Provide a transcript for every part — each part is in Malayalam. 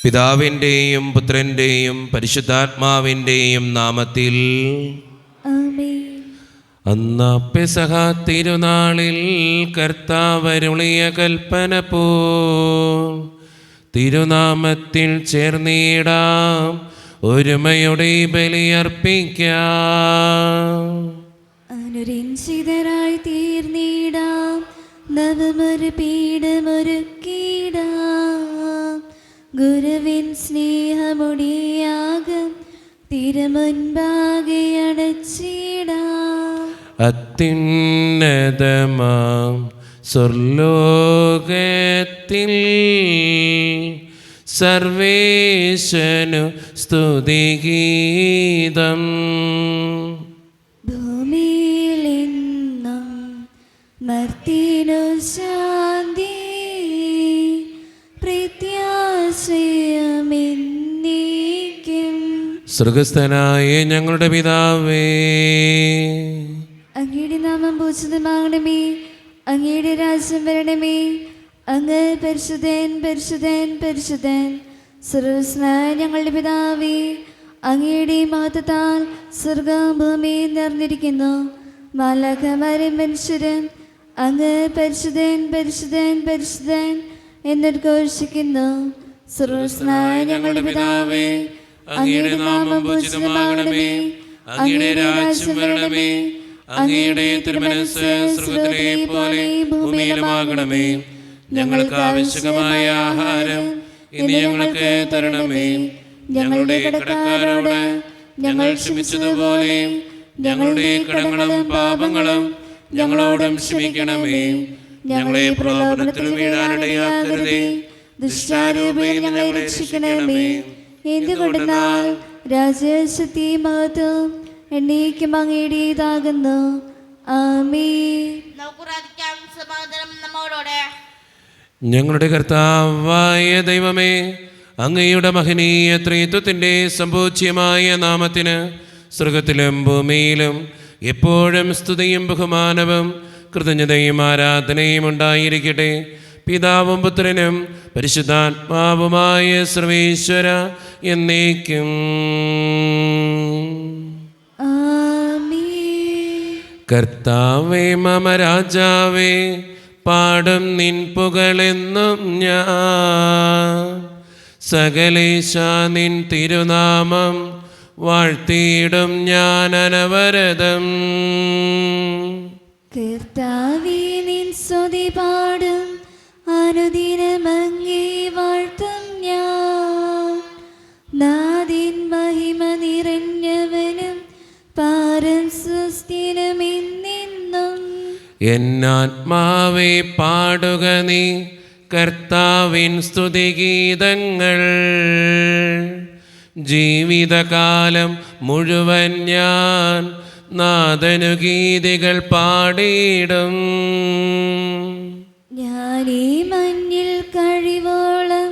പിതാവിൻ്റെയും പുത്രൻ്റെയും പരിശുദ്ധാത്മാവിൻ്റെയും നാമത്തിൽ ആമേൻ. അന്ന് പെസഹ തിരുനാളിൽ കർത്താവരുളിയ കൽപ്പന പോ തിരുനാമത്തിൽ ചേർന്നിടാം, ഒരുമയുടെ ബലിയർപ്പിക്കാം. അനുരഞ്ജിതരായി തീർന്നിടാം, നവമൊരു പീഠമൊരുക്കിടാം. ഗുരുവിൻ സ്നേഹമൊടിയാകം തിരുമുൻപാകെ അടച്ചിടാം. അത്യുന്നതമാം സ്വർലോകത്തിൽ സർവേശനു സ്തുതിഗീതം. ഭൂമിയിലെന്നും മർത്തിനു ശാന്തി, പ്രത്യാശയമെന്നേക്കും. സ്വർഗസ്ഥനായ ഞങ്ങളുടെ പിതാവേ, അങ്ങയുടെ നാമം പൂജിതമാകണമേ, അങ്ങയുടെ രാജ്യം വരണമേ. അങ്ങ് പരിശുദ്ധൻ പരിശുദ്ധൻ പരിശുദ്ധൻ. സർവ്വസ്നായ ഞങ്ങളുടെ പിതാവേ, അങ്ങയുടെ മഹത്വത്താൽ സ്വർഗ്ഗവും ഭൂമിയും നിറഞ്ഞിരിക്കുന്നു. മാലാഖമാരും മനുഷ്യരും അങ്ങ് പരിശുദ്ധൻ പരിശുദ്ധൻ പരിശുദ്ധൻ എന്നൊരുഘോഷിക്കുന്നു. സർവ്വസ്നായ ഞങ്ങളുടെ പിതാവേ, അങ്ങയുടെ നാമം പൂജിതമാകണമേ, അങ്ങയുടെ രാജ്യം വരണമേ. അങ്ങയുടെ തിരുമനസ്സ് സ്വർഗ്ഗത്തിലെ പോലെ ഭൂമിയിലുമാകണമേ. ഞങ്ങൾക്ക് ആവശ്യമായ ആഹാരം ഇന്ന് ഞങ്ങൾക്ക് തരണമേ. ഞങ്ങളുടെ കടക്കാരോട് ഞങ്ങൾ ക്ഷമിച്ചതുപോലെ ഞങ്ങളുടെ കടങ്ങളും പാപങ്ങളും ഞങ്ങളോടും ക്ഷമിക്കണമേ. ഞങ്ങളെ പ്രലോഭനത്തിൽ വീഴാനിടയാക്കരുതേ, ദുഷ്ടാരൂപയിൽ നിന്ന് ഞങ്ങളെ രക്ഷിക്കണമേ. എന്തുകൊണ്ടെന്നാൽ രാജശക്തി മഹത്വം എന്നേക്കും അങ്ങയുടേതാകുന്നു. ആമേൻ. സമാധാനം നമ്മോടോടെ. ഞങ്ങളുടെ കർത്താവായ ദൈവമേ, അങ്ങയുടെ മഹനീയ ത്രിത്വത്തിൻ്റെ സമ്പൂജ്യമായ നാമത്തിന് സ്വർഗത്തിലും ഭൂമിയിലും എപ്പോഴും സ്തുതിയും ബഹുമാനവും കൃതജ്ഞതയും ആരാധനയും ഉണ്ടായിരിക്കട്ടെ. പിതാവും പുത്രനും പരിശുദ്ധാത്മാവുമായ സർവേശ്വര എന്നേക്കും. കർത്താവേ മമ രാജാവേ, പാടും നിൻ പുകളെന്നും ഞാൻ. സകലേശ നിൻ തിരുനാമം വാഴ്ത്തിയിടും ഞാൻ അനവരതം. കർത്താവേ നിൻ സ്തുതി പാടും, അനുദിനം അങ്ങേ വാഴ്ത്തും ഞാൻ. നാദിൻ മഹിമ നിറഞ്ഞവനും പാരം സുസ്ഥിരമെന്നെന്നും. എന്നാത്മാവേ പാടുക നീ കർത്താവിൻ സ്തുതിഗീതങ്ങൾ. ജീവിതകാലം മുഴുവൻ ഞാൻ നാദനു ഗീതികൾ പാടിയിടും. ഞാനീ മഞ്ഞിൽ കഴിവോളം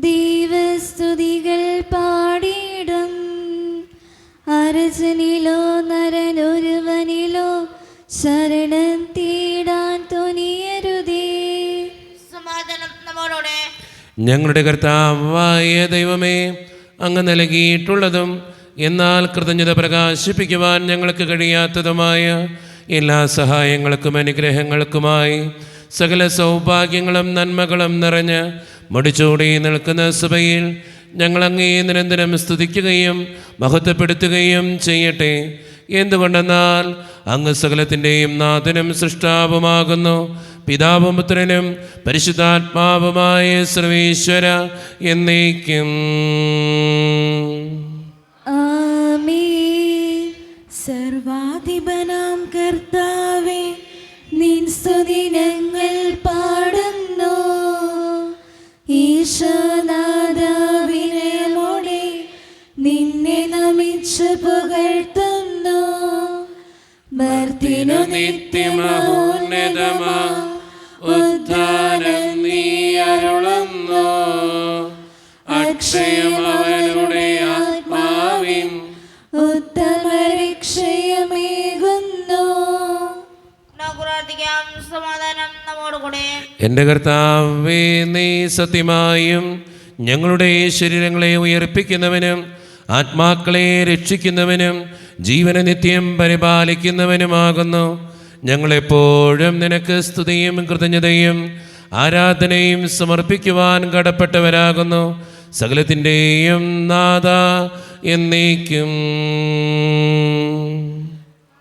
ദൈവസ്തുതികൾ പാടിയിടും. അരജനിലോ നരനൊരുവനിലോ ശരണം തേടാൻ തുനിയരുതേ. സമാധാനം നമ്മോടോടെ. ഞങ്ങളുടെ കർത്താവായ ദൈവമേ, അങ്ങ് നൽകിയിട്ടുള്ളതും എന്നാൽ കൃതജ്ഞത പ്രകാശിപ്പിക്കുവാൻ ഞങ്ങൾക്ക് കഴിയാത്തതുമായ എല്ലാ സഹായങ്ങൾക്കും അനുഗ്രഹങ്ങൾക്കുമായി സകല സൗഭാഗ്യങ്ങളും നന്മകളും നിറഞ്ഞ് മുടിച്ചൂടി നിൽക്കുന്ന സഭയിൽ ഞങ്ങൾ അങ്ങേ നിരന്തരം സ്തുതിക്കുകയും മഹത്വപ്പെടുത്തുകയും ചെയ്യട്ടെ. എന്തുകൊണ്ടെന്നാൽ അങ്ങ് സകലത്തിൻ്റെയും നാഥനും സൃഷ്ടാവുമാകുന്നു. പിതാവും പുത്രനും പരിശുദ്ധാത്മാവുമായ സർവേശ്വര എന്നേക്കും. ആമേൻ. സർവാധിപനാം കർത്താവേ, നിൻ സ്തുതി ഞങ്ങൾ പാടുന്നു. ഈശോനാഥവിനയമോടെ നിന്നെ നമിച്ചു പുകഴ്ത്തുന്നു. മർത്തിനു നിത്യമഹോന്നതമാ ഉദ്ധാനം നീ അരുളുന്നു. അക്ഷയം അവനുടെ ആത്മാവിൻ ഉത്തമ രക്ഷയമേകുന്നു. സമാധാനം നമ്മോടുകൂടെ. എൻ്റെ കർത്താവേ, നീ സത്യമായും ഞങ്ങളുടെ ശരീരങ്ങളെ ഉയർപ്പിക്കുന്നവനും ആത്മാക്കളെ രക്ഷിക്കുന്നവനും ജീവന നിത്യം പരിപാലിക്കുന്നവനുമാകുന്നു. ഞങ്ങളെപ്പോഴും നിനക്ക് സ്തുതിയും കൃതജ്ഞതയും ആരാധനയും സമർപ്പിക്കുവാൻ കടപ്പെട്ടവരാകുന്നു. സകലത്തിൻ്റെയും നാഥ എന്നേക്കും.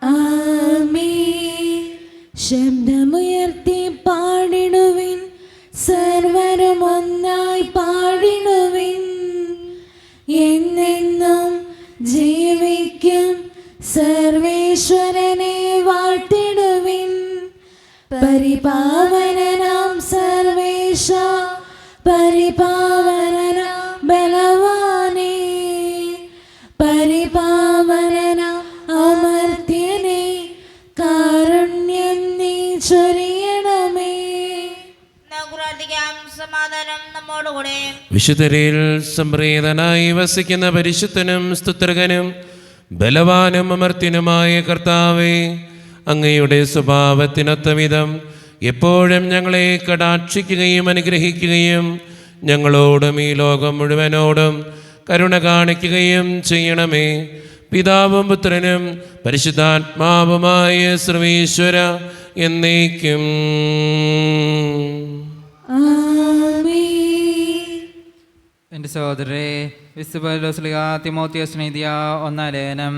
ആമേൻ. ശബ്ദമുയർത്തി പാടിടുവിൻ, സർവരും ഒന്നായി പാടിടുവിൻ. എന്നെന്നും ജീവിക്കും സർവേശ്വരനെ വാഴ്ത്തിടുവിൻ. പരിപാവനനാം സർവേശ, പരിപാവനനാം ബലവാനേ, പരിപാവനനാം അമർത്യനേ, കാരുണ്യം നീ ചൊരിയണമേ. നമുക്ക് പ്രാർത്ഥിക്കാം. സമാധാനം നമ്മോടുകൂടെ. വിശുദ്ധരിൽ സംപ്രീതനായി വസിക്കുന്ന പരിശുദ്ധനും സ്തുത്യർഹനും ബലവാനും അമർത്യനുമായ കർത്താവേ, അങ്ങയുടെ സ്വഭാവത്തിനൊത്തവിധം എപ്പോഴും ഞങ്ങളെ കടാക്ഷിക്കുകയും അനുഗ്രഹിക്കുകയും ഞങ്ങളോടും ഈ ലോകം മുഴുവനോടും കരുണ കാണിക്കുകയും ചെയ്യണമേ. പിതാവും പുത്രനും പരിശുദ്ധാത്മാവുമായ സർവേശ്വര എന്നേക്കും. എൻ്റെ സഹോദരരെ, വിശുദ്ധ തിമോത്തിയോസിന് എഴുതിയ 1 ലേഖനം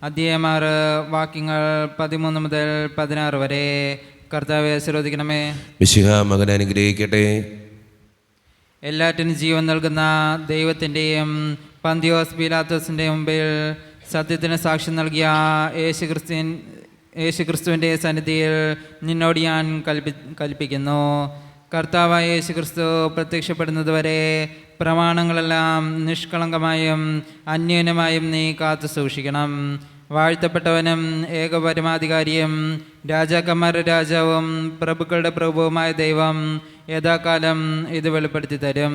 അധ്യായം 6 വാക്യങ്ങൾ 13 മുതൽ 16 വരെ. കർത്താവെ ആശീർവദിക്കണമേ. മിശിഹാ മകനെ അനുഗ്രഹിക്കട്ടെ. എല്ലാറ്റിനും ജീവൻ നൽകുന്ന ദൈവത്തിൻ്റെയും പന്തിയോസ് പീലാത്തോസിൻ്റെ മുമ്പിൽ സത്യത്തിന് സാക്ഷ്യം നൽകിയ യേശുക്രിസ്തുവിൻ്റെ സന്നിധിയിൽ നിന്നോട് ഞാൻ കൽപ്പിക്കുന്നു. കർത്താവായ യേശുക്രിസ്തു പ്രത്യക്ഷപ്പെടുന്നതുവരെ പ്രമാണങ്ങളെല്ലാം നിഷ്കളങ്കമായും അന്യോന്യമായും നീ കാത്തു സൂക്ഷിക്കണം. വാഴ്ത്തപ്പെട്ടവനും ഏകപരമാധികാരിയും രാജാക്കന്മാരുടെ രാജാവും പ്രഭുക്കളുടെ പ്രഭുവുമായ ദൈവം യഥാകാലം ഇത് വെളിപ്പെടുത്തി തരും.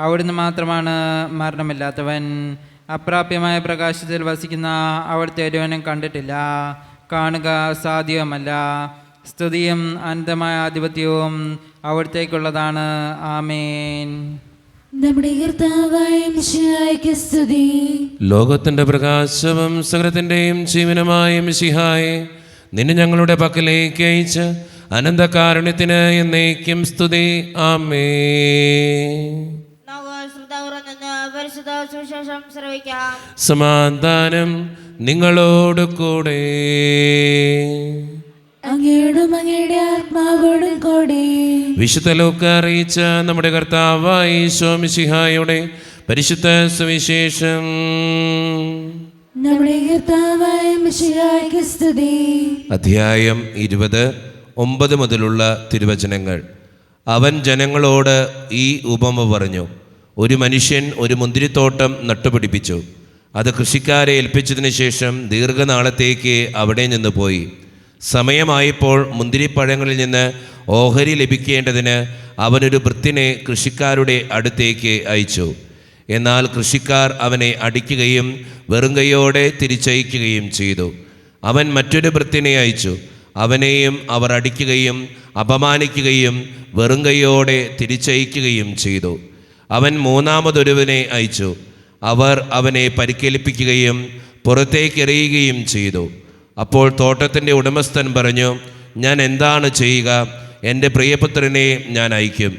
അവിടുന്ന് മാത്രമാണ് മരണമില്ലാത്തവൻ. അപ്രാപ്യമായ പ്രകാശത്തിൽ വസിക്കുന്ന അവിടുത്തെ ഒരുവനും കണ്ടിട്ടില്ല, കാണുക സാധ്യവുമല്ല. സ്തുതിയും അനന്തമായ ആധിപത്യവും അവിടുത്തേക്കുള്ളതാണ്. ആമേൻ. നമ്മുടെ കർത്താവായ മിശിഹായ്ക്ക് സ്തുതി. ലോകത്തിന്റെ പ്രകാശവും സകലത്തിൻ്റെയും ജീവനുമായ മിശിഹായെ, നിന്നെ ഞങ്ങളുടെ പക്കലേക്ക് അയച്ച് അനന്തകാരുണ്യത്തിന് എന്നേക്കും സ്തുതി. ആമേൻ. നമുക്ക് ശ്രദ്ധാപൂർവ്വം നിന്ന് പരിശുദ്ധ സുവിശേഷം ശ്രവിക്കാം. സമാധാനം നിങ്ങളോട് കൂടെ. അങ്ങയോടും അങ്ങയുടെ ആത്മാവോടും കൂടെ. വിശുദ്ധ ലൂക്ക അറിയിച്ച നമ്മുടെ കർത്താവായ ഈശോ മിശിഹായുടെ പരിശുദ്ധ സുവിശേഷം. നമ്മുടെ കർത്താവായ മിശിഹായ്ക്ക് സ്തുതി. അധ്യായം 20 9 മുതലുള്ള തിരുവചനങ്ങൾ. അവൻ ജനങ്ങളോട് ഈ ഉപമ പറഞ്ഞു. ഒരു മനുഷ്യൻ ഒരു മുന്തിരിത്തോട്ടം നട്ടുപിടിപ്പിച്ചു. അത് കൃഷിക്കാരെ ഏൽപ്പിച്ചതിന് ശേഷം ദീർഘനാളത്തേക്ക് അവിടെ നിന്ന് പോയി. സമയമായപ്പോൾ മുന്തിരിപ്പഴങ്ങളിൽ നിന്ന് ഓഹരി ലഭിക്കേണ്ടതിന് അവനൊരു ഭൃത്യനെ കൃഷിക്കാരുടെ അടുത്തേക്ക് അയച്ചു. എന്നാൽ കൃഷിക്കാർ അവനെ അടിക്കുകയും വെറും കൈയോടെ തിരിച്ചയക്കുകയും ചെയ്തു. അവൻ മറ്റൊരു ഭൃത്യനെ അയച്ചു. അവനെയും അവർ അടിക്കുകയും അപമാനിക്കുകയും വെറും കൈയോടെ തിരിച്ചയക്കുകയും ചെയ്തു. അവൻ മൂന്നാമതൊരുവനെ അയച്ചു. അവർ അവനെ പരിക്കേൽപ്പിക്കുകയും പുറത്തേക്കെറിയുകയും ചെയ്തു. അപ്പോൾ തോട്ടത്തിൻ്റെ ഉടമസ്ഥൻ പറഞ്ഞു, ഞാൻ എന്താണ് ചെയ്യുക? എൻ്റെ പ്രിയപുത്രനെ ഞാൻ അയക്കും,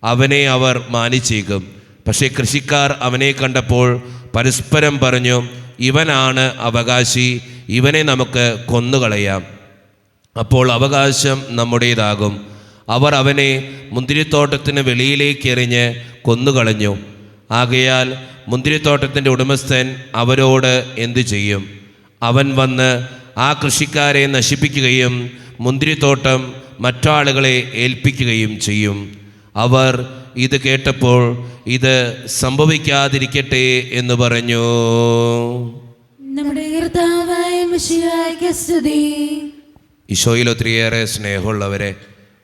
അവനെ അവർ മാനിച്ചേക്കും. പക്ഷേ കൃഷിക്കാർ അവനെ കണ്ടപ്പോൾ പരസ്പരം പറഞ്ഞു, ഇവനാണ് അവകാശി, ഇവനെ നമുക്ക് കൊന്നുകളയാം, അപ്പോൾ അവകാശം നമ്മുടേതാകും. അവർ അവനെ മുന്തിരിത്തോട്ടത്തിന് വെളിയിലേക്ക് എറിഞ്ഞ് കൊന്നുകളഞ്ഞു. ആകയാൽ മുന്തിരിത്തോട്ടത്തിൻ്റെ ഉടമസ്ഥൻ അവരോട് എന്തു ചെയ്യും? അവൻ വന്ന് ആ കൃഷിക്കാരെ നശിപ്പിക്കുകയും മുന്തിരിത്തോട്ടം മറ്റാളുകളെ ഏൽപ്പിക്കുകയും ചെയ്യും. അവർ ഇത് കേട്ടപ്പോൾ ഇത് സംഭവിക്കാതിരിക്കട്ടെ എന്ന് പറഞ്ഞു. നമ്മുടെ കർത്താവായ മിശിഹായ്ക്ക് സ്തുതി. ഈശോയിൽ ഒത്തിരിയേറെ സ്നേഹമുള്ളവരെ,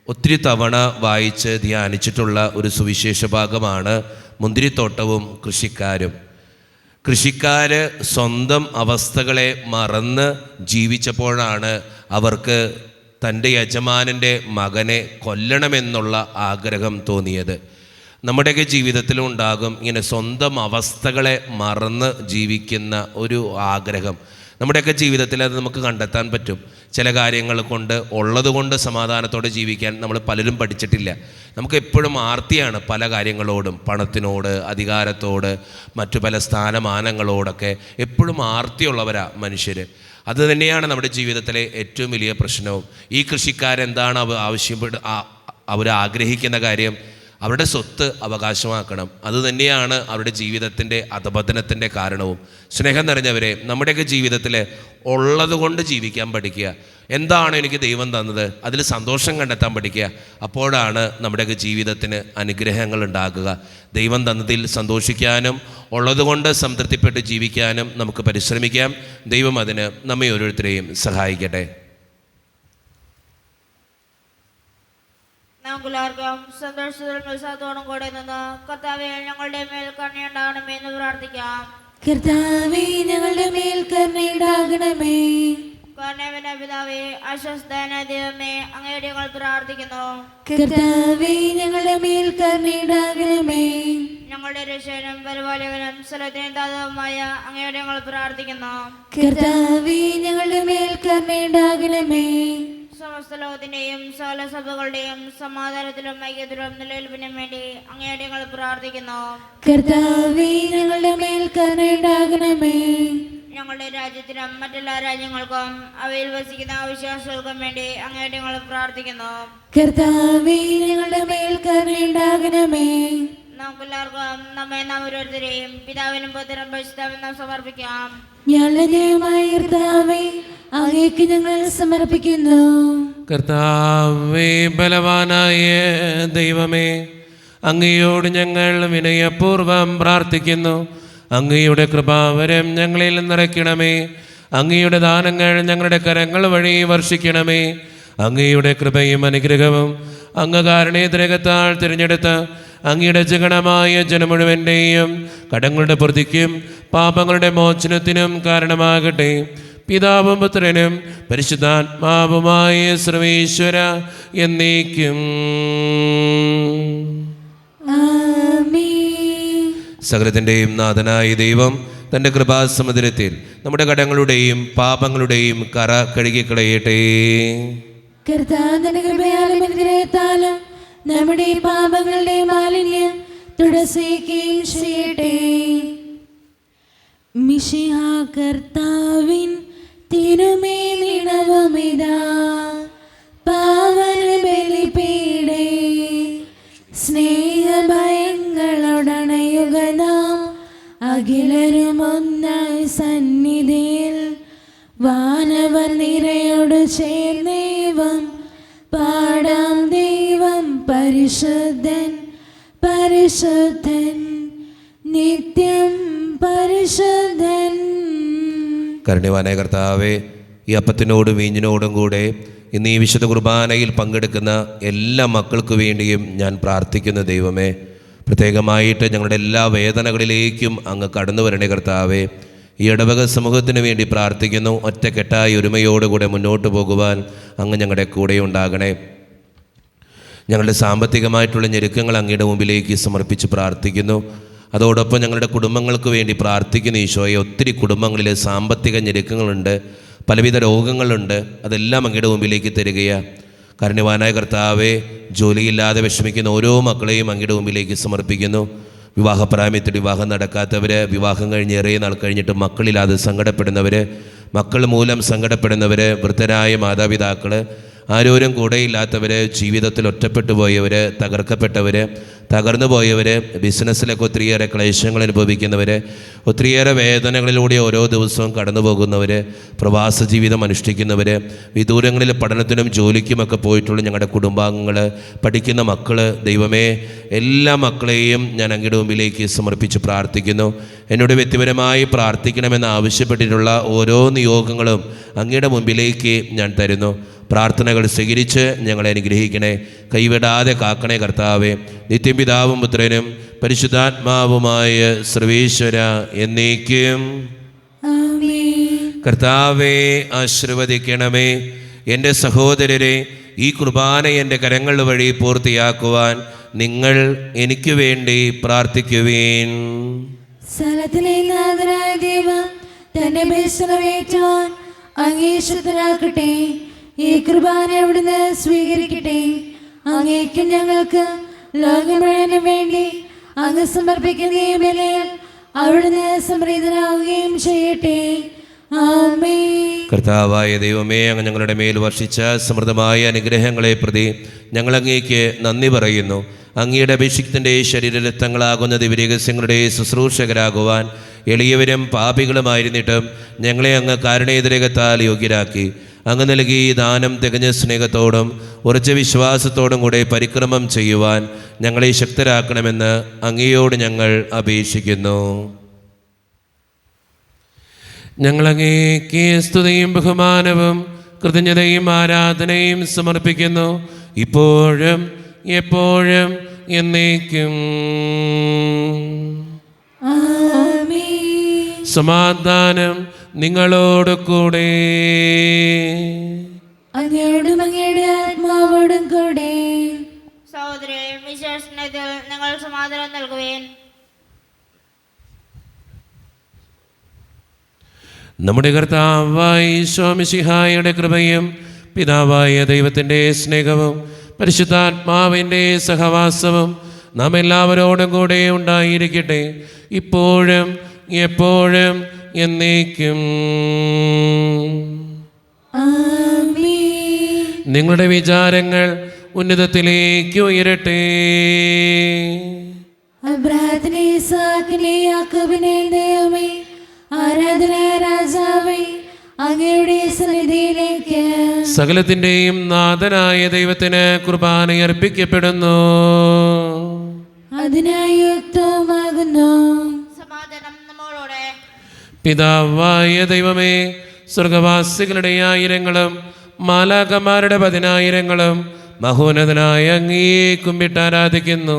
ഒത്തിരി തവണ വായിച്ച് ധ്യാനിച്ചിട്ടുള്ള ഒരു സുവിശേഷ ഭാഗമാണ് മുന്തിരിത്തോട്ടവും കൃഷിക്കാരും. കൃഷിക്കാർ സ്വന്തം അവസ്ഥകളെ മറന്ന് ജീവിച്ചപ്പോഴാണ് അവർക്ക് തൻ്റെ യജമാനൻ്റെ മകനെ കൊല്ലണമെന്നുള്ള ആഗ്രഹം തോന്നിയത്. നമ്മുടെയൊക്കെ ജീവിതത്തിലും ഉണ്ടാകും ഇങ്ങനെ സ്വന്തം അവസ്ഥകളെ മറന്ന് ജീവിക്കുന്ന ഒരു ആഗ്രഹം. നമ്മുടെയൊക്കെ ജീവിതത്തിൽ അത് നമുക്ക് കണ്ടെത്താൻ പറ്റും. ചില കാര്യങ്ങൾ കൊണ്ട് ഉള്ളതുകൊണ്ട് സമാധാനത്തോടെ ജീവിക്കാൻ നമ്മൾ പലരും പഠിച്ചിട്ടില്ല. നമുക്ക് എപ്പോഴും ആർത്തിയാണ് പല കാര്യങ്ങളോടും, പണത്തിനോട്, അധികാരത്തോട്, മറ്റു പല സ്ഥാനമാനങ്ങളോടൊക്കെ എപ്പോഴും ആർത്തിയുള്ളവരാ മനുഷ്യർ. അത് തന്നെയാണ് നമ്മുടെ ജീവിതത്തിലെ ഏറ്റവും വലിയ പ്രശ്നവും. ഈ കൃഷിക്കാരെന്താണ് അവർ ആഗ്രഹിക്കുന്ന കാര്യം? അവരുടെ സ്വത്ത് അവകാശമാക്കണം. അതുതന്നെയാണ് അവരുടെ ജീവിതത്തിൻ്റെ അധപതനത്തിൻ്റെ കാരണവും. സ്നേഹം നിറഞ്ഞവരെ, നമ്മുടെയൊക്കെ ജീവിതത്തിൽ ഉള്ളതുകൊണ്ട് ജീവിക്കാൻ പഠിക്കുക. എന്താണ് എനിക്ക് ദൈവം തന്നത്, അതിൽ സന്തോഷം കണ്ടെത്താൻ പഠിക്കുക. അപ്പോഴാണ് നമ്മുടെയൊക്കെ ജീവിതത്തിന് അനുഗ്രഹങ്ങൾ ഉണ്ടാകുക. ദൈവം തന്നതിൽ സന്തോഷിക്കാനും ഉള്ളതുകൊണ്ട് സംതൃപ്തിപ്പെട്ട് ജീവിക്കാനും നമുക്ക് പരിശ്രമിക്കാം. ദൈവം അതിന് നമ്മെ ഓരോരുത്തരെയും സഹായിക്കട്ടെ. നമുക്കെല്ലാവർക്കും സന്തോഷത്തോടും ഉത്സാഹത്തോടും കൂടെ നിന്ന് കർത്താവേ ഞങ്ങളുടെ മേൽ കരുണയുണ്ടാകണമേ എന്ന് പ്രാർത്ഥിക്കാം. കർത്താവേ ഞങ്ങളുടെ മേൽ കരുണയുണ്ടാകണമേ. കരുണയുടെ പിതാവേ, ആശ്വസ്തനായ ദൈവമേ, അങ്ങയുടെ ഞങ്ങൾ പ്രാർത്ഥിക്കുന്നു. കർത്താവേ ഞങ്ങളുടെ മേൽ കരുണയുണ്ടാകണമേ. ഞങ്ങളുടെ രക്ഷകനും പരിപാലകനും സ്ഥലത്തിന് ദാതാവുമായ അങ്ങയുടെ ഞങ്ങൾ പ്രാർത്ഥിക്കുന്നു. കർത്താവേ ഞങ്ങളുടെ മേൽ കരുണയുണ്ടാകണമേ. സമസ്ത ലോകത്തിന്റെയും സകല സഭകളുടെയും സമാധാനത്തിലും ഐക്യത്തിലും നിലനിൽപ്പിനും വേണ്ടി അങ്ങയുടെ ഞങ്ങൾ പ്രാർത്ഥിക്കുന്നു. കർത്താവേ ഞങ്ങളുടെ മേൽ കരുണയുണ്ടാകണമേ. ഞങ്ങളുടെ രാജ്യത്തിനും മറ്റെല്ലാ രാജ്യങ്ങൾക്കും അവയിൽ വസിക്കുന്ന വിശ്വാസികൾക്കും വേണ്ടി അങ്ങയുടെ ഞങ്ങൾ പ്രാർത്ഥിക്കുന്നു. കർത്താവേ ഞങ്ങളുടെ മേൽ കരുണയുണ്ടാകണമേ. നമുക്കെല്ലാവർക്കും നമ്മെ നാം ഓരോരുത്തരെയും പിതാവിനും പുത്രനും പരിശുദ്ധാത്മാവിനും സമർപ്പിക്കാം. ഞങ്ങളുടെ ദൈവമായ കർത്താവേ, അങ്ങേക്ക് ഞങ്ങൾ സമർപ്പിക്കുന്നു. കർത്താവേ, ബലവാനായ ദൈവമേ, അങ്ങയോട് ഞങ്ങൾ വിനയപൂർവ്വം പ്രാർത്ഥിക്കുന്നു. അങ്ങയുടെ കൃപാവരം ഞങ്ങളിൽ നിറയ്ക്കണമേ. അങ്ങയുടെ ദാനങ്ങൾ ഞങ്ങളുടെ കരങ്ങൾ വഴി വർഷിക്കണമേ. അങ്ങയുടെ കൃപയും അനുഗ്രഹവും അങ്ങ് കാരുണ്യത്തിരകത്താൽ തിരഞ്ഞെടുത്ത അങ്ങയുടെ ജഗണമായ ജനം മുഴുവൻ്റെയും കടങ്ങളുടെ പ്രതിക്കും പാപങ്ങളുടെ മോചനത്തിനും കാരണമാകട്ടെ. പിതാവും പുത്രനും പരിശുദ്ധാത്മാവുമായ സർവേശ്വര എന്നേക്കും. സകലത്തിൻ്റെയും നാഥനായ ദൈവം തൻ്റെ കൃപാസമുദ്രത്തിൽ നമ്മുടെ കടങ്ങളുടെയും പാപങ്ങളുടെയും കറ കഴുകിക്കളയട്ടെ. കർത്താവിന്റെ കൃപയാലും അനുഗ്രഹത്താലും നമ്മുടെ പാപങ്ങളുടെ മാലിന്യം തുടച്ചേക്കുകയും ചെയ്യട്ടെ. മിശിഹാ കർത്താവിൻ തിരുമേനിടവുമിതാ പാവന ബലിപീഠേ. സ്നേഹഭയങ്ങളോടണയുക നാം അഖിലരും ഒന്നായി സന്നിധിയിൽ. വാനവർ നിരയോട് ചേർന്നേവം പാടാം ദൈവം പരിശുദ്ധൻ പരിശുദ്ധൻ നിത്യം പരിശുദ്ധൻ. കരുണ്യവാനായ കർത്താവേ, ഈ അപ്പത്തിനോടും വീഞ്ഞിനോടും കൂടെ ഇന്ന് ഈ വിശുദ്ധ കുർബാനയിൽ പങ്കെടുക്കുന്ന എല്ലാ മക്കൾക്ക് വേണ്ടിയും ഞാൻ പ്രാർത്ഥിക്കുന്ന ദൈവമേ, പ്രത്യേകമായിട്ട് ഞങ്ങളുടെ എല്ലാ വേദനകളിലേക്കും അങ്ങ് കടന്നു വരണേ കർത്താവേ. ഈ ഇടവക സമൂഹത്തിന് വേണ്ടി പ്രാർത്ഥിക്കുന്നു. ഒറ്റക്കെട്ടായി ഒരുമയോടുകൂടെ മുന്നോട്ട് പോകുവാൻ അങ്ങ് ഞങ്ങളുടെ കൂടെ ഉണ്ടാകണേ. ഞങ്ങളുടെ സാമ്പത്തികമായിട്ടുള്ള ഞെരുക്കങ്ങൾ അങ്ങയുടെ മുമ്പിലേക്ക് സമർപ്പിച്ച് പ്രാർത്ഥിക്കുന്നു. അതോടൊപ്പം ഞങ്ങളുടെ കുടുംബങ്ങൾക്ക് വേണ്ടി പ്രാർത്ഥിക്കുന്നു. ഈശോയെ, ഒത്തിരി കുടുംബങ്ങളിൽ സാമ്പത്തിക ഞെരുക്കങ്ങളുണ്ട്, പലവിധ രോഗങ്ങളുണ്ട്. അതെല്ലാം അങ്ങയുടെ മുമ്പിലേക്ക് തരികയാണ്. കാരുണ്യവാനായ കർത്താവേ, ജോലിയില്ലാതെ വിഷമിക്കുന്ന ഓരോ മക്കളെയും അങ്ങയുടെ മുമ്പിലേക്ക് സമർപ്പിക്കുന്നു. വിവാഹപ്രായത്തിൽ വിവാഹം നടക്കാത്തവർ, വിവാഹം കഴിഞ്ഞ് ഏറെ നാൾ കഴിഞ്ഞിട്ട് മക്കളില്ലാതെ സങ്കടപ്പെടുന്നവർ, മക്കൾ മൂലം സങ്കടപ്പെടുന്നവർ, വൃദ്ധരായ മാതാപിതാക്കൾ, ആരോരും കൂടെയില്ലാത്തവർ, ജീവിതത്തിൽ ഒറ്റപ്പെട്ടു പോയവർ, തകർക്കപ്പെട്ടവർ, തകർന്നു പോയവർ, ബിസിനസ്സിലൊക്കെ ഒത്തിരിയേറെ ക്ലേശങ്ങൾ അനുഭവിക്കുന്നവർ, ഒത്തിരിയേറെ വേദനകളിലൂടെ ഓരോ ദിവസവും കടന്നു പോകുന്നവർ, പ്രവാസ ജീവിതം അനുഷ്ഠിക്കുന്നവർ, വിദൂരങ്ങളിൽ പഠനത്തിനും ജോലിക്കുമൊക്കെ പോയിട്ടുള്ള ഞങ്ങളുടെ കുടുംബാംഗങ്ങൾ, പഠിക്കുന്ന മക്കൾ, ദൈവമേ, എല്ലാ മക്കളെയും ഞാൻ അങ്ങയുടെ മുമ്പിലേക്ക് സമർപ്പിച്ച് പ്രാർത്ഥിക്കുന്നു. എന്നോട് വ്യക്തിപരമായി പ്രാർത്ഥിക്കണമെന്ന് ആവശ്യപ്പെട്ടിട്ടുള്ള ഓരോ നിയോഗങ്ങളും അങ്ങയുടെ മുമ്പിലേക്ക് ഞാൻ തരുന്നു. പ്രാർത്ഥനകൾ സ്വീകരിച്ച് ഞങ്ങളെ അനുഗ്രഹിക്കണേ, കൈവിടാതെ കാക്കണേ കർത്താവേ. നിത്യം പിതാവും പുത്രനും പരിശുദ്ധാത്മാവുമായ സർവേശ്വര എന്നേക്കും. കർത്താവേ, ആശീർവദിക്കണമേ. എൻ്റെ സഹോദരരെ, ഈ കുർബാന എൻ്റെ കരങ്ങൾ വഴി പൂർത്തിയാക്കുവാൻ നിങ്ങൾ എനിക്ക് വേണ്ടി പ്രാർത്ഥിക്കുവീൻ. സ്ഥലത്തിലെ നാഥനായ ദൈവം തന്റെ ബലിയേറ്റുവാൻ അങ്ങേ ശക്തനാക്കട്ടെ. ഈ കുർബാന അവിടുന്ന് സ്വീകരിക്കട്ടെ. അങ്ങേക്കും ഞങ്ങൾക്ക് ലോകം മുഴുവനും വേണ്ടി അങ്ങ് സമർപ്പിക്കുന്ന ഈ ബലിയിൽ അവിടുന്ന് സംപ്രീതനാവുകയും ചെയ്യട്ടെ. ആമേൻ. കർത്താവായ ദൈവമേ, അങ്ങ് ഞങ്ങളുടെ മേൽ വർഷിച്ച സമൃദ്ധമായ അനുഗ്രഹങ്ങളെ പ്രതി ഞങ്ങൾ അങ്ങേക്ക് നന്ദി പറയുന്നു. അങ്ങയുടെ അഭിഷിക്തൻ്റെ ശരീരരക്തങ്ങളാകുന്ന ദിവ്യരഹസ്യങ്ങളുടെ ശുശ്രൂഷകരാകുവാൻ എളിയവരും പാപികളുമായിരുന്നിട്ടും ഞങ്ങളെ അങ്ങ് കാരുണ്യതിരകത്താൽ യോഗ്യരാക്കി. അങ്ങ് നൽകി ഈ ദാനം തികഞ്ഞ സ്നേഹത്തോടും ഉറച്ച വിശ്വാസത്തോടും കൂടെ പരിക്രമം ചെയ്യുവാൻ ഞങ്ങളെ ശക്തരാക്കണമെന്ന് അങ്ങയോട് ഞങ്ങൾ അപേക്ഷിക്കുന്നു. ഞങ്ങളങ്ങേക്ക് സ്തുതിയും ബഹുമാനവും കൃതജ്ഞതയും ആരാധനയും സമർപ്പിക്കുന്നു, ഇപ്പോഴും എപ്പോഴും എന്നേക്കും. ആമേൻ. സമാധാനം നിങ്ങളോട് കൂടെ. അങ്ങയോടും അങ്ങയുടെ ആത്മാവോടും കൂടെ. സഹോദരരെ, വിശ്വാസത്തിൽ നിങ്ങൾ സമാധാനം നൽകുവേൻ. നമ്മുടെ കർത്താവായ ഈശോ മിശിഹായുടെ കൃപയും പിതാവായ ദൈവത്തിൻ്റെ സ്നേഹവും പരിശുദ്ധാത്മാവിൻ്റെ സഹവാസവും നാം എല്ലാവരോടും കൂടെ ഉണ്ടായിരിക്കട്ടെ, ഇപ്പോഴും എപ്പോഴും എന്നേക്കും. ആമേൻ. നിങ്ങളുടെ വിചാരങ്ങൾ ഉന്നതത്തിലേക്ക് ഉയരട്ടെ. അബ്രാഹത്തിനെ, ഇസാക്കിനെ, യാക്കോബിനെ ദൈവമേ, ആരാധന രാജാവേ, അങ്ങയുടെ സന്നിധിയിലേക്ക് സകലത്തിൻ്റെയും നാഥനായ ദൈവത്തിന് കുർബാന അർപ്പിക്കപ്പെടുന്നു. അതിനായി യുക്തവുമാകുന്നു. സമാധാനം നമ്മളോടെ. പിതാവായ ദൈവമേ, സ്വർഗവാസികളുടെ ആയിരങ്ങളും മാലാഖമാരുടെ 10,000ങ്ങളും മഹോന്നതനായ അങ്ങയെ കുമ്പിട്ട് ആരാധിക്കുന്നു.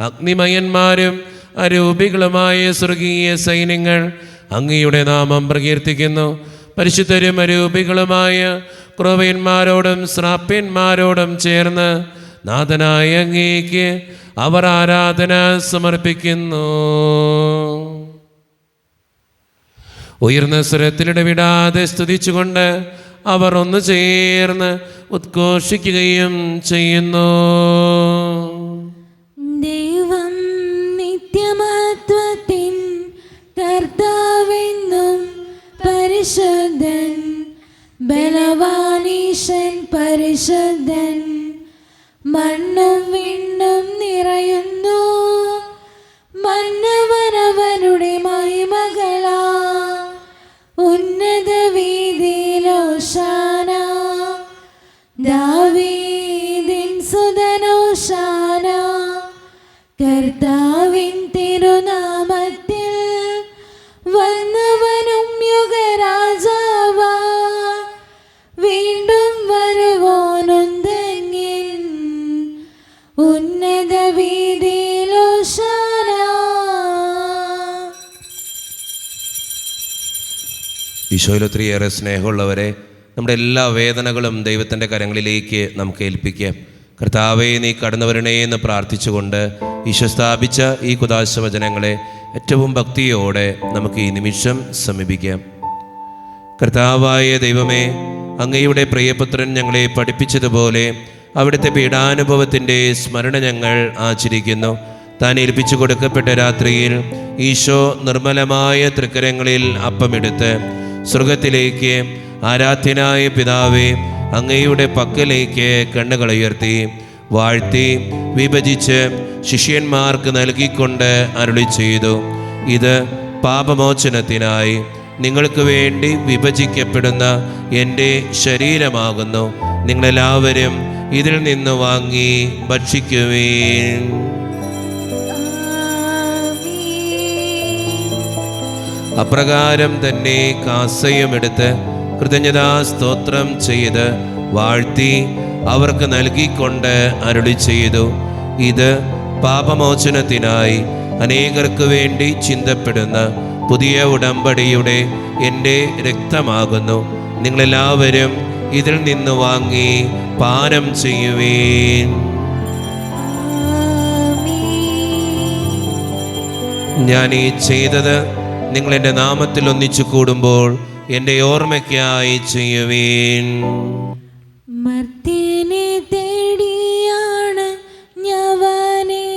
അഗ്നിമയന്മാരും അരൂപികളുമായ സ്വർഗീയ സൈന്യങ്ങൾ അങ്ങയുടെ നാമം പ്രകീർത്തിക്കുന്നു. പരിശുദ്ധരും അരൂപികളുമായ ക്രോവ്യന്മാരോടും ശ്രാപ്യന്മാരോടും ചേർന്ന് നാഥനായ അങ്ങേക്ക് അവർ ആരാധന സമർപ്പിക്കുന്നു. ഉയർന്ന സ്വരത്തിലിടവിടാതെ സ്തുതിച്ചുകൊണ്ട് അവർ ഒന്ന് ചേർന്ന് ഉദ്ഘോഷിക്കുകയും ചെയ്യുന്നു. ദൈവം നിത്യമത്വത്തിൻ കർത്താവെന്നും പരിശുദ്ധൻ, ബലവാനീശൻ പരിശുദ്ധൻ. മണ്ണും വിണ്ണും നിറയുന്നു മന്നവനവനുടെ മഹിമകളാ. ഉന്നത വീതിയിലോശാന, ദാവീദിൻ സുതനോശാന. കർത്താവിൻ തിരുനാമത്തിൽ വന്നവനും യുഗരാജാവാ, വീണ്ടും വരുവോനൊന്തങ്ങിൻ. ഉന്നത വീതിയിലോശാന. ഈശോയിൽ ഒത്തിരിയേറെ സ്നേഹമുള്ളവരെ, നമ്മുടെ എല്ലാ വേദനകളും ദൈവത്തിൻ്റെ കരങ്ങളിലേക്ക് നമുക്ക് ഏൽപ്പിക്കാം. കർത്താവേ, നീ കടന്നു വരണേ എന്ന് പ്രാർത്ഥിച്ചുകൊണ്ട് ഈശോ സ്ഥാപിച്ച ഈ കുദാശ വചനങ്ങളെ ഏറ്റവും ഭക്തിയോടെ നമുക്ക് ഈ നിമിഷം സമീപിക്കാം. കർത്താവായ ദൈവമേ, അങ്ങയുടെ പ്രിയപുത്രൻ ഞങ്ങളെ പഠിപ്പിച്ചതുപോലെ അവിടുത്തെ പീഡാനുഭവത്തിൻ്റെ സ്മരണ ഞങ്ങൾ ആചരിക്കുന്നു. താൻ ഏൽപ്പിച്ചു കൊടുക്കപ്പെട്ട രാത്രിയിൽ ഈശോ നിർമ്മലമായ തൃക്കരങ്ങളിൽ അപ്പമെടുത്ത് സ്വർഗത്തിലേക്ക് ആരാധ്യനായ പിതാവേ, അങ്ങയുടെ പക്കലേക്ക് കണ്ണുകളുയർത്തി വാഴ്ത്തി വിഭജിച്ച് ശിഷ്യന്മാർക്ക് നൽകിക്കൊണ്ട് അരുളി ചെയ്തു, ഇത് പാപമോചനത്തിനായി നിങ്ങൾക്ക് വേണ്ടി വിഭജിക്കപ്പെടുന്ന എൻ്റെ ശരീരമാകുന്നു. നിങ്ങളെല്ലാവരും ഇതിൽ നിന്ന് വാങ്ങി ഭക്ഷിക്കുവേൻ. അപ്രകാരം തന്നെ കാസയുമെടുത്ത് കൃതജ്ഞതാ സ്തോത്രം ചെയ്ത് വാഴ്ത്തി അവർക്ക് നൽകിക്കൊണ്ട് അരുളി ചെയ്തു, ഇത് പാപമോചനത്തിനായി അനേകർക്ക് വേണ്ടി ചിന്തപ്പെടുന്ന പുതിയ ഉടമ്പടിയുടെ എൻ്റെ രക്തമാകുന്നു. നിങ്ങളെല്ലാവരും ഇതിൽ നിന്ന് വാങ്ങി പാനം ചെയ്യുവേൻ. ഞാൻ ഈ ചെയ്തത് നിങ്ങൾ എൻ്റെ നാമത്തിൽ ഒന്നിച്ചു കൂടുമ്പോൾ എൻ്റെ ഓർമ്മയ്ക്കായി ചെയ്യുവീൻ. മർത്യനെ തേടിയാണ് ഞവനെ,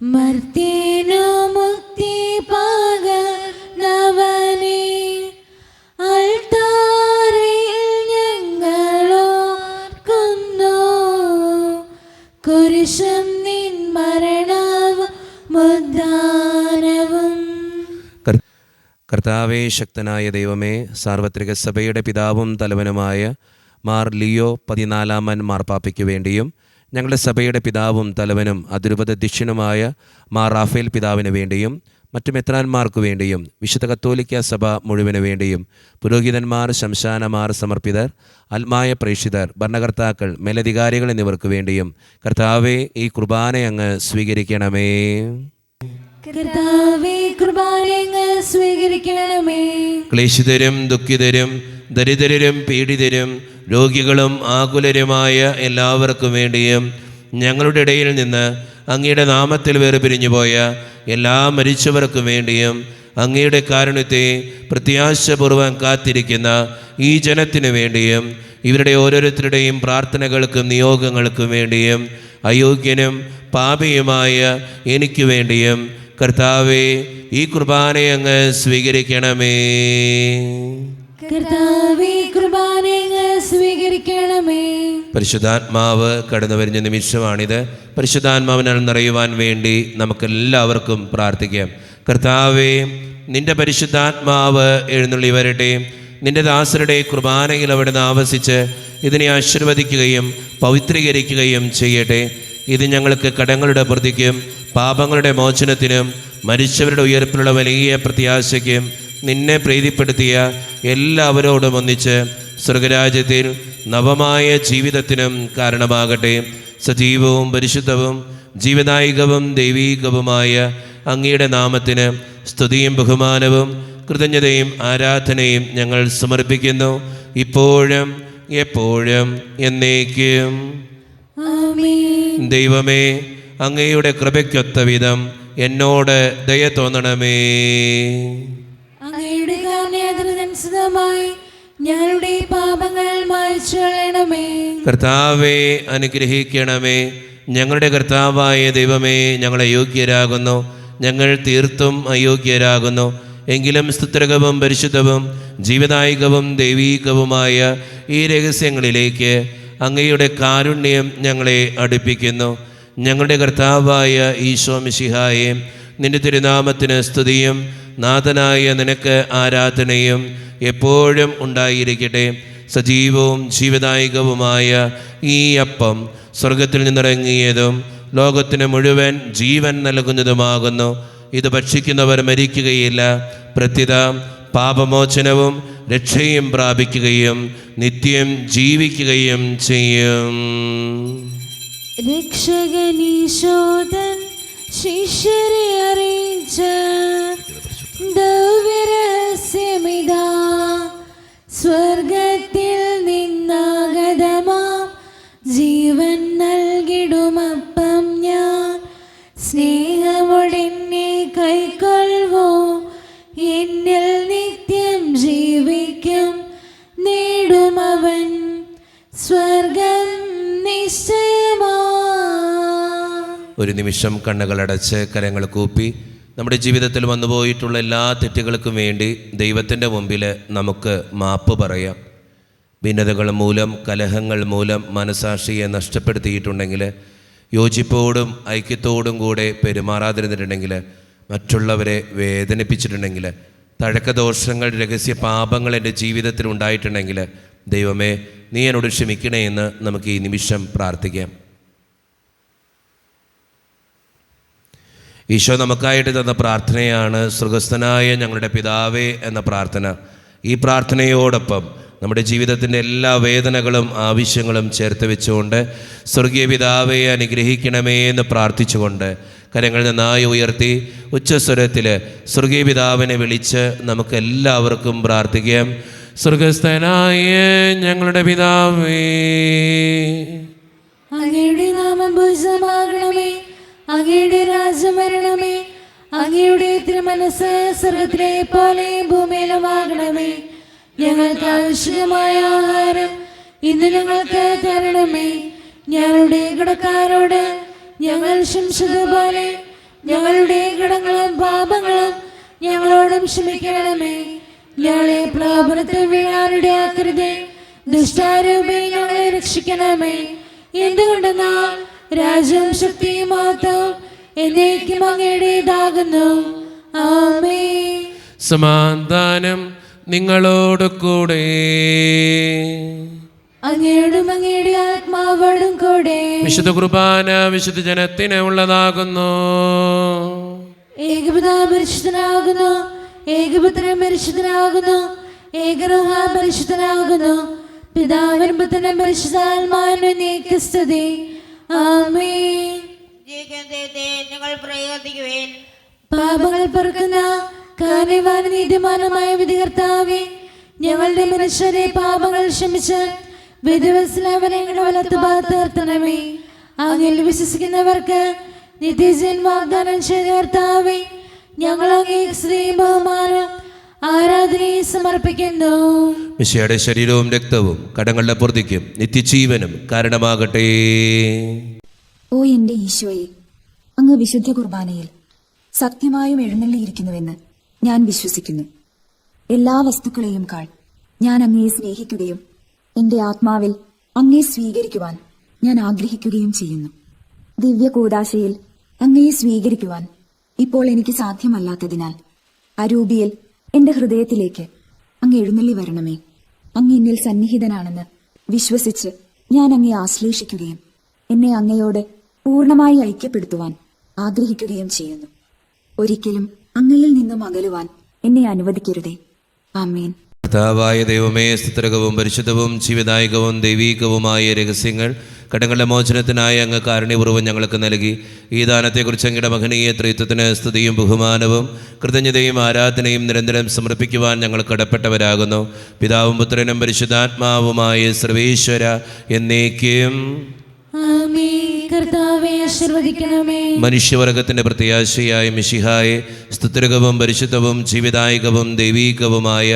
മർത്യനു മുക്തി പകർന്നവനെ, അൾത്താരയിൽ ഞങ്ങളോർക്കുന്നു കുരിശും നിൻ മരണവും ഉദ്ധാനവും. കർത്താവേ, ശക്തനായ ദൈവമേ, സാർവത്രിക സഭയുടെ പിതാവും തലവനുമായ മാർ ലിയോ 14 മാർപ്പാപ്പയ്ക്ക് വേണ്ടിയും ഞങ്ങളുടെ സഭയുടെ പിതാവും തലവനും അതിരൂപതാധ്യക്ഷനുമായ മാർ റാഫേൽ പിതാവിന് വേണ്ടിയും മറ്റു മെത്രാന്മാർക്ക് വേണ്ടിയും വിശുദ്ധ കത്തോലിക്ക സഭ മുഴുവന് വേണ്ടിയും പുരോഹിതന്മാർ, ശംശാനമാർ, സമർപ്പിതർ, ആത്മായ പ്രേക്ഷിതർ, ഭരണകർത്താക്കൾ, മേലധികാരികൾ എന്നിവർക്ക് വേണ്ടിയും കർത്താവേ, ഈ കുർബാന അങ്ങ് സ്വീകരിക്കണമേ. കർത്താവേ, കുർബാനയങ്ങ് സ്വീകരിക്കണമേ. ക്ലേശിതരും ദുഃഖിതരും ദരിദ്രരും പീഡിതരും രോഗികളും ആകുലരുമായ എല്ലാവർക്കും വേണ്ടിയും ഞങ്ങളുടെ ഇടയിൽ നിന്ന് അങ്ങയുടെ നാമത്തിൽ വേർപിരിഞ്ഞുപോയ എല്ലാ മരിച്ചവർക്കും വേണ്ടിയും അങ്ങയുടെ കാരുണ്യത്തെ പ്രത്യാശപൂർവ്വം കാത്തിരിക്കുന്ന ഈ ജനത്തിനു വേണ്ടിയും ഇവരുടെ ഓരോരുത്തരുടെയും പ്രാർത്ഥനകൾക്കും നിയോഗങ്ങൾക്കും വേണ്ടിയും അയോഗ്യനും പാപിയുമായ എനിക്ക് വേണ്ടിയും കർത്താവേ, ഈ കുർബാനയെ അങ്ങ് സ്വീകരിക്കണമേ. കർത്താവേ, കുർബാനയങ്ങ് സ്വീകരിക്കണമേ. പരിശുദ്ധാത്മാവ് കടന്നു വരുന്ന നിമിഷമാണിത്. പരിശുദ്ധാത്മാവിനാൽ നിറയുവാൻ വേണ്ടി നമുക്കെല്ലാവർക്കും പ്രാർത്ഥിക്കാം. കർത്താവേ, നിന്റെ പരിശുദ്ധാത്മാവ് എഴുന്നള്ളി വരട്ടെ. നിന്റെ ദാസരുടെ കുർബാനയിൽ അവിടുന്ന് ആവസിച്ച് ഇതിനെ ആശീർവദിക്കുകയും പവിത്രീകരിക്കുകയും ചെയ്യട്ടെ. ഇത് ഞങ്ങൾക്ക് കടങ്ങളുടെ പ്രതിക്കും പാപങ്ങളുടെ മോചനത്തിനും മരിച്ചവരുടെ ഉയർപ്പിലുള്ള വലിയ പ്രത്യാശയ്ക്കും നിന്നെ പ്രീതിപ്പെടുത്തിയ എല്ലാവരോടും ഒന്നിച്ച് സ്വർഗരാജ്യത്തിൽ നവമായ ജീവിതത്തിനും കാരണമാകട്ടെ. സജീവവും പരിശുദ്ധവും ജീവദായികവും ദൈവീകവുമായ അങ്ങയുടെ നാമത്തിന് സ്തുതിയും ബഹുമാനവും കൃതജ്ഞതയും ആരാധനയും ഞങ്ങൾ സമർപ്പിക്കുന്നു, ഇപ്പോഴും എപ്പോഴും എന്നേക്കും. ആമേൻ. ദൈവമേ, അങ്ങയുടെ കൃപയ്ക്കൊത്ത വിധം എന്നോട് ദയ തോന്നണമേ. അങ്ങയുടെ കാരുണ്യാതിരനുസൃതമായി ഞങ്ങളുടെ പാപങ്ങൾ മായ്ച്ചു കളയണമേ. കർത്താവെ, അനുഗ്രഹിക്കണമേ. ഞങ്ങളുടെ കർത്താവായ ദൈവമേ, ഞങ്ങൾ അയോഗ്യരാകുന്നു, ഞങ്ങൾ തീർത്തും അയോഗ്യരാകുന്നു. എങ്കിലും സ്തുത്യർഹവും പരിശുദ്ധവും ജീവദായികവും ദൈവീകവുമായ ഈ രഹസ്യങ്ങളിലേക്ക് അങ്ങയുടെ കാരുണ്യം ഞങ്ങളെ അടുപ്പിക്കുന്നു. ഞങ്ങളുടെ കർത്താവായ ഈശോ മിശിഹായെ, നിന്റെ തിരുനാമത്തിന് സ്തുതിയും നാഥനായ നിനക്ക് ആരാധനയും എപ്പോഴും ഉണ്ടായിരിക്കട്ടെ. സജീവവും ജീവദായികവുമായ ഈ അപ്പം സ്വർഗത്തിൽ നിന്നിറങ്ങിയതും ലോകത്തിന് മുഴുവൻ ജീവൻ നൽകുന്നതുമാകുന്നു. ഇത് ഭക്ഷിക്കുന്നവർ മരിക്കുകയില്ല, പ്രത്യുത പാപമോചനവും രക്ഷയും പ്രാപിക്കുകയും നിത്യം ജീവിക്കുകയും ചെയ്യും. രക്ഷകനീശോദൻ ശിഷ്യരെ അറിയിച്ച ദിവ്യരഹസ്യമിതാ, സ്വർഗത്തിൽ നിന്നാഗതമാം ജീവൻ നൽകിടുമപ്പം ഞാൻ, സ്നേഹമോടെന്നെ കൈക്കൊള്ളുവോ, എന്നിൽ നിത്യം ജീവിക്കും, നേടുമവൻ സ്വർഗം നിശ്ചയമാ. ഒരു നിമിഷം കണ്ണുകളടച്ച് കരങ്ങൾ കൂപ്പി നമ്മുടെ ജീവിതത്തിൽ വന്നുപോയിട്ടുള്ള എല്ലാ തെറ്റുകൾക്കും വേണ്ടി ദൈവത്തിൻ്റെ മുമ്പിൽ നമുക്ക് മാപ്പ് പറയാം. ഭിന്നതകൾ മൂലം, കലഹങ്ങൾ മൂലം മനസാക്ഷിയെ നഷ്ടപ്പെടുത്തിയിട്ടുണ്ടെങ്കിൽ, യോജിപ്പോടും ഐക്യത്തോടും കൂടെ പെരുമാറാതിരുന്നിട്ടുണ്ടെങ്കിൽ, മറ്റുള്ളവരെ വേദനിപ്പിച്ചിട്ടുണ്ടെങ്കിൽ, തഴക്കദോഷങ്ങൾ, രഹസ്യ പാപങ്ങൾ എൻ്റെ ജീവിതത്തിൽ ഉണ്ടായിട്ടുണ്ടെങ്കിൽ, ദൈവമേ, നീ എന്നോട് ക്ഷമിക്കണേ എന്ന് നമുക്ക് ഈ നിമിഷം പ്രാർത്ഥിക്കാം. ഈശോ നമുക്കായിട്ട് തന്ന പ്രാർത്ഥനയാണ് സ്വർഗസ്ഥനായ ഞങ്ങളുടെ പിതാവേ എന്ന പ്രാർത്ഥന. ഈ പ്രാർത്ഥനയോടൊപ്പം നമ്മുടെ ജീവിതത്തിൻ്റെ എല്ലാ വേദനകളും ആവശ്യങ്ങളും ചേർത്ത് വെച്ചുകൊണ്ട് സ്വർഗീയ പിതാവേ അനുഗ്രഹിക്കണമേ എന്ന് പ്രാർത്ഥിച്ചുകൊണ്ട് കരങ്ങൾ നന്നായി ഉയർത്തി ഉച്ചസ്വരത്തിൽ സ്വർഗീയ പിതാവിനെ വിളിച്ച് നമുക്ക് എല്ലാവർക്കും പ്രാർത്ഥിക്കാം. സ്വർഗസ്ഥനായ ഞങ്ങളുടെ പിതാവേ, അങ്ങയുടെ നാമം പൂജിതമാകണമേ, അങ്ങയുടെ രാജ്യം വരണമേ, അങ്ങയുടെ തിരുമനസ് സ്വർഗത്തിലെ പോലെ ഭൂമിയിലുമാകണമേ. ഞങ്ങൾക്ക് ആവശ്യമായ ആഹാരം ഇന്ന് ഞങ്ങൾക്ക് തരണമേ. ഞങ്ങളുടെ കടക്കാരോട് ഞങ്ങൾ ക്ഷമിച്ചതുപോലെ ഞങ്ങളുടെ കടങ്ങളും പാപങ്ങളും ഞങ്ങളോടും ക്ഷമിക്കണമേ. ഞങ്ങളെ പ്രലോഭനത്തിൽ വീഴാനിടയാക്കരുതേ, ദുഷ്ടാരൂപേ ഞങ്ങളെ രക്ഷിക്കണമേ. എന്തുകൊണ്ടെന്നാൽ രാജ്യവും ശക്തിയും മഹത്വവും എന്നേക്കും അങ്ങയുടേതാകുന്നു. ആമേൻ. സമാധാനം നിങ്ങളോട് കൂടെ. അങ്ങയോടും അങ്ങയുടെ ആത്മാവോടും കൂടെ. വിശുദ്ധ കുർബാന വിശുദ്ധ ജനത്തിന് ഉള്ളതാകുന്നു. ഏകപിതാവ് പരിശുദ്ധനാകുന്നു, ഏകപുത്രൻ പരിശുദ്ധനാകുന്നു, ഏകരൂഹ പരിശുദ്ധനാകുന്നു. പിതാവിനും പുത്രനും പരിശുദ്ധാത്മാവിനും എന്നേക്കും സ്തുതി. ആമേൻ. ജീവിക്കുന്ന ദൈവത്തെ നിങ്ങൾ പ്രയോജനിക്കുവേൻ. പാപങ്ങൾ പൊറുക്കുന്ന കാരുണ്യവാൻ നീതിമാനുമായ വിധികർത്താവേ, ഞങ്ങളുടെ മനുഷ്യരെ പാപങ്ങൾ ക്ഷമിച്ച് വിധിവത്സലവരെ ഞങ്ങളുടെ വലത്ത് ഭാഗത്ത് നിർത്തണമേ. അങ്ങിൽ വിശ്വസിക്കുന്നവർക്ക് നിത്യജീവൻ വാഗ്ദാനം ചെയ്ത കർത്താവേ, ഞങ്ങൾ അങ്ങേ സ്ത്രീ ബഹുമാനം ആരാധനയെ സമർപ്പിക്കുന്നു. മിശിഹായുടെ ശരീരവും രക്തവും കടങ്ങളുടെ പൂർത്തിക്കും നിത്യജീവനും കാരണമാകട്ടെ. ഓ എന്റെ ഈശോയെ, അങ്ങ് വിശുദ്ധ കുർബാനയിൽ സത്യമായും എഴുന്നള്ളിയിരിക്കുന്നുവെന്ന് ഞാൻ വിശ്വസിക്കുന്നു. എല്ലാ വസ്തുക്കളെയും കാൾ ഞാൻ അങ്ങയെ സ്നേഹിക്കുകയും എന്റെ ആത്മാവിൽ അങ്ങയെ സ്വീകരിക്കുവാൻ ഞാൻ ആഗ്രഹിക്കുകയും ചെയ്യുന്നു. ദിവ്യ കൂദാശയിൽ അങ്ങയെ സ്വീകരിക്കുവാൻ ഇപ്പോൾ എനിക്ക് സാധ്യമല്ലാത്തതിനാൽ അരൂപിയിൽ എന്റെ ഹൃദയത്തിലേക്ക് അങ്ങ് എഴുന്നള്ളി വരണമേ. അങ്ങ് എന്നിൽ സന്നിഹിതനാണെന്ന് വിശ്വസിച്ച് ഞാൻ അങ്ങയെ ആശ്ലേഷിക്കുകയും എന്നെ അങ്ങയോട് പൂർണ്ണമായി ഐക്യപ്പെടുത്തുവാൻ ആഗ്രഹിക്കുകയും ചെയ്യുന്നു. ഒരിക്കലും അങ്ങയിൽ നിന്നും അകലുവാൻ എന്നെ അനുവദിക്കരുതേ. ആമേൻ. കർത്താവായ ദൈവമേ, സ്തുത്യർഹവും പരിശുദ്ധവും ജീവദായകവും ദൈവീകവുമായ രഹസ്യങ്ങൾ കടങ്ങളുടെ മോചനത്തിനായി അങ്ങ് കാരുണ്യപൂർവ്വം ഞങ്ങൾക്ക് നൽകി. ഈ ദാനത്തെക്കുറിച്ച് അങ്ങയുടെ മഹനീയ ത്രിത്വത്തിന് സ്തുതിയും ബഹുമാനവും കൃതജ്ഞതയും ആരാധനയും നിരന്തരം സമർപ്പിക്കുവാൻ ഞങ്ങൾ കടപ്പെട്ടവരാകുന്നു. പിതാവും പുത്രനും പരിശുദ്ധാത്മാവുമായ സർവേശ്വര എന്നേക്കും ആമേൻ. കർത്താവേ ആശീർവദിക്കണമേ. മനുഷ്യവർഗത്തിന്റെ പ്രത്യാശയായ മിശിഹായെ, സ്തുത്യർഹവും പരിശുദ്ധവും ജീവദായകവും ദൈവീകവുമായ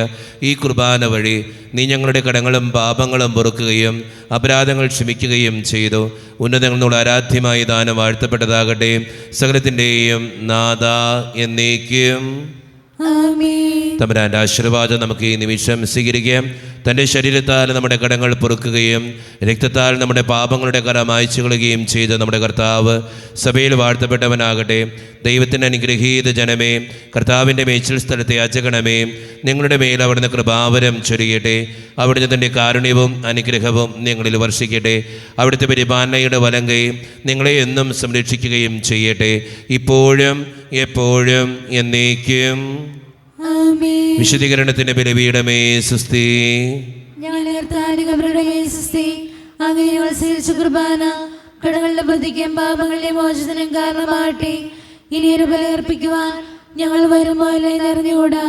ഈ കുർബാന വഴി നീ ഞങ്ങളുടെ കടങ്ങളും പാപങ്ങളും പൊറുക്കുകയും അപരാധങ്ങൾ ക്ഷമിക്കുകയും ചെയ്തു. ഉന്നതങ്ങളുടെ ആരാധ്യമായ ദാനം വാഴ്ത്തപ്പെട്ടതാകട്ടെ. സകലത്തിൻ്റെയും നാഥ എന്നേക്കും ആമേൻ. തമ്പുരാന്റെ ആശീർവാദം നമുക്ക് ഈ നിമിഷം സ്വീകരിക്കാം. തൻ്റെ ശരീരത്താൽ നമ്മുടെ കടങ്ങൾ പൊറുക്കുകയും രക്തത്താൽ നമ്മുടെ പാപങ്ങളുടെ കറ മായ്ച്ചു കളയുകയും ചെയ്ത നമ്മുടെ കർത്താവ് സഭയിൽ വാഴ്ത്തപ്പെട്ടവനാകട്ടെ. ദൈവത്തിൻ്റെ അനുഗ്രഹീത ജനമേ, കർത്താവിൻ്റെ മേച്ചിൽ സ്ഥലത്തെ യാചകണമേ, നിങ്ങളുടെ മേൽ അവിടുന്ന് കൃപാവരം ചൊരിയട്ടെ. അവിടുന്ന് തൻ്റെ കാരുണ്യവും അനുഗ്രഹവും നിങ്ങളിൽ വർഷിക്കട്ടെ. അവിടുത്തെ പരിപാലനയുടെ വലങ്കൈ നിങ്ങളെ എന്നും സംരക്ഷിക്കുകയും ചെയ്യട്ടെ, ഇപ്പോഴും എപ്പോഴും എന്നേക്കും. ആമേൻ. വിശുദ്ധീകരണത്തിന്റെ ബലിപീഠമേ സുസ്തി. ഞങ്ങളുടെ കർത്താവിന്റെ മേൽ സ്തുതി. അങ്ങ് ഞങ്ങൾ സ്വീകരിച്ച കുർബാന കടങ്ങളുടെ പ്രതിക്കും പാപങ്ങളുടെ മോചനം കാരണമാകട്ടെ. ഇനിയൊരു ബലി അർപ്പിക്കുവാൻ ഞങ്ങൾ വരുമോ ഇല്ലെന്ന് അറിഞ്ഞുകൂടാ.